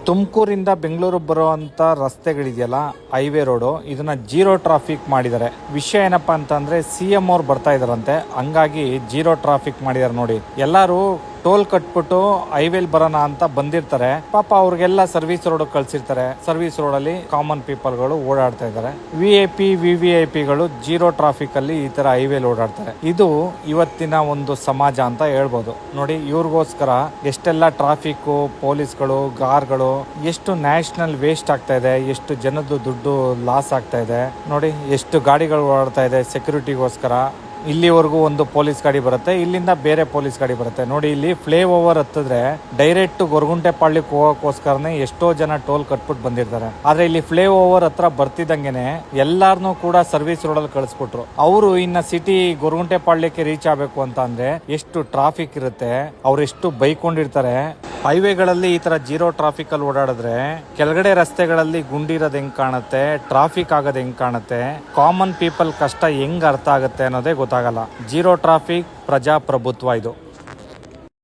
ತುಮಕೂರಿಂದ ಬೆಂಗಳೂರು ಬರುವಂತ ರಸ್ತೆಗಳಿದೆಯಲ್ಲ, highway road, ಇದನ್ನ zero traffic ಮಾಡಿದ್ದಾರೆ. ವಿಷಯ ಏನಪ್ಪಾ ಅಂತಂದ್ರೆ CM ಅವ್ರು ಬರ್ತಾ ಇದಾರಂತೆ, ಹಂಗಾಗಿ ಜೀರೋ ಟ್ರಾಫಿಕ್ ಮಾಡಿದಾರೆ. ನೋಡಿ, ಎಲ್ಲಾರು ಟೋಲ್ ಕಟ್ಬಿಟ್ಟು ಹೈವೇಲ್ ಬರೋಣ ಅಂತ ಬಂದಿರ್ತಾರೆ. ಪಾಪ ಅವ್ರಿಗೆಲ್ಲ ಸರ್ವಿಸ್ ರೋಡ್ ಕಳ್ಸಿರ್ತಾರೆ. ಸರ್ವಿಸ್ ರೋಡ್ ಅಲ್ಲಿ ಕಾಮನ್ ಪೀಪಲ್ ಗಳು ಓಡಾಡ್ತಾ ಇದ್ದಾರೆ. VVIPಗಳು ಜೀರೋ ಟ್ರಾಫಿಕ್ ಅಲ್ಲಿ ಈ ತರ ಹೈವೇಲ್ ಓಡಾಡ್ತಾರೆ. ಇದು ಇವತ್ತಿನ ಒಂದು ಸಮಾಜ ಅಂತ ಹೇಳ್ಬೋದು. ನೋಡಿ, ಇವ್ರಿಗೋಸ್ಕರ ಎಷ್ಟೆಲ್ಲ ಟ್ರಾಫಿಕ್ ಪೊಲೀಸ್ಗಳು, ಕಾರ್ಗಳು, ಎಷ್ಟು ನ್ಯಾಷನಲ್ ವೇಸ್ಟ್ ಆಗ್ತಾ ಇದೆ, ಎಷ್ಟು ಜನದ್ದು ದುಡ್ಡು ಲಾಸ್ ಆಗ್ತಾ ಇದೆ. ನೋಡಿ, ಎಷ್ಟು ಗಾಡಿಗಳು ಓಡಾಡ್ತಾ ಇದೆ ಸೆಕ್ಯೂರಿಟಿಗೋಸ್ಕರ. ಇಲ್ಲಿವರೆಗೂ ಒಂದು ಪೊಲೀಸ್ ಗಾಡಿ ಬರುತ್ತೆ, ಇಲ್ಲಿಂದ ಬೇರೆ ಪೊಲೀಸ್ ಗಾಡಿ ಬರುತ್ತೆ. ನೋಡಿ, ಇಲ್ಲಿ ಫ್ಲೈ ಓವರ್ ಹತ್ತಿದ್ರೆ ಡೈರೆಕ್ಟ್ ಗೊರಗುಂಟೆ ಪಾಳ್ಯಕ್ಕೆ ಹೋಗೋಕ್ಕೋಸ್ಕರನೇ ಎಷ್ಟೋ ಜನ ಟೋಲ್ ಕಟ್ಬಿಟ್ಟು ಬಂದಿರ್ತಾರೆ. ಆದ್ರೆ ಇಲ್ಲಿ ಫ್ಲೈ ಓವರ್ ಹತ್ರ ಬರ್ತಿದ್ದಂಗೆನೆ ಎಲ್ಲಾರನ್ನೂ ಕೂಡ ಸರ್ವಿಸ್ ರೋಡ್ ಅಲ್ಲಿ ಕಳಿಸ್ಬಿಟ್ರು. ಅವರು ಇನ್ನ ಸಿಟಿ ಗೊರಗುಂಟೆ ಪಾಳ್ಯಕ್ಕೆ ರೀಚ್ ಆಗ್ಬೇಕು ಅಂತ ಅಂದ್ರೆ ಎಷ್ಟು ಟ್ರಾಫಿಕ್ ಇರುತ್ತೆ, ಅವ್ರು ಎಷ್ಟು ಬೈಕೊಂಡಿರ್ತಾರೆ. ಹೈವೇಗಳಲ್ಲಿ ಈ ತರ ಜೀರೋ ಟ್ರಾಫಿಕ್ ಅಲ್ಲಿ ಓಡಾಡಿದ್ರೆ ಕೆಳಗಡೆ ರಸ್ತೆಗಳಲ್ಲಿ ಗುಂಡಿರೋದ್ ಹೆಂಗ್ ಕಾಣುತ್ತೆ, ಟ್ರಾಫಿಕ್ ಆಗೋದ್ ಹೆಂಗ್ ಕಾಣುತ್ತೆ, ಕಾಮನ್ ಪೀಪಲ್ ಕಷ್ಟ ಹೆಂಗ್ ಅರ್ಥ ಆಗುತ್ತೆ ಅನ್ನೋದೇ ಗೊತ್ತಾಗಲ್ಲ. ಜೀರೋ ಟ್ರಾಫಿಕ್ ಪ್ರಜಾಪ್ರಭುತ್ವ ಇದು.